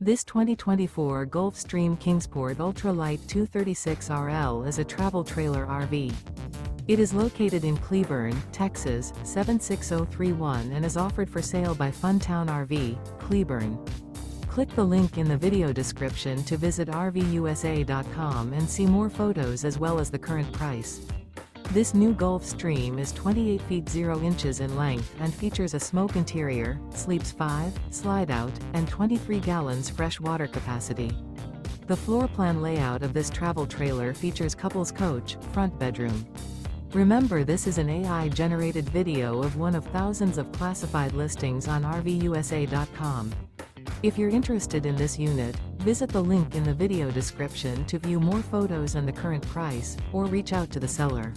This 2024 Gulfstream Kingsport Ultra Lite 236RL is a travel trailer RV. It is located in Cleburne, Texas, 76031 and is offered for sale by Funtown RV, Cleburne. Click the link in the video description to visit RVUSA.com and see more photos as well as the current price. This new Gulfstream is 28 feet 0 inches in length and features a smoke interior, sleeps 5, slide-out, and 23 gallons fresh water capacity. The floor plan layout of this travel trailer features couples coach, front bedroom. Remember, this is an AI-generated video of one of thousands of classified listings on RVUSA.com. If you're interested in this unit, visit the link in the video description to view more photos and the current price, or reach out to the seller.